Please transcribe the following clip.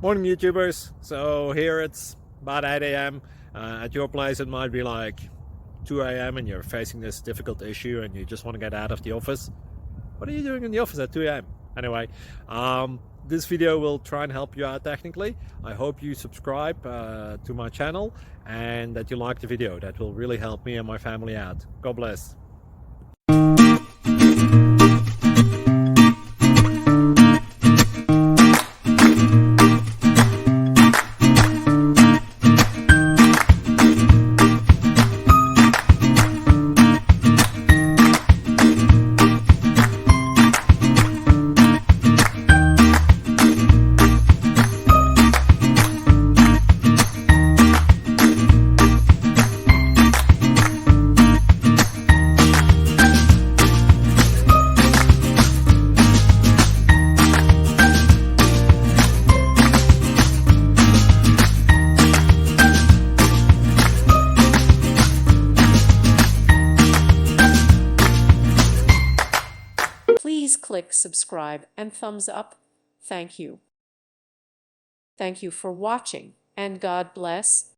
Morning, YouTubers. So here it's about 8 a.m. At your place, it might be like 2 a.m. and you're facing this difficult issue and you just want to get out of the office. What are you doing in the office at 2 a.m.? Anyway, this video will try and help you out technically. I hope you subscribe to my channel and that you like the video. That will really help me and my family out. God bless. Please click subscribe and thumbs up. Thank you. Thank you for watching, and God bless.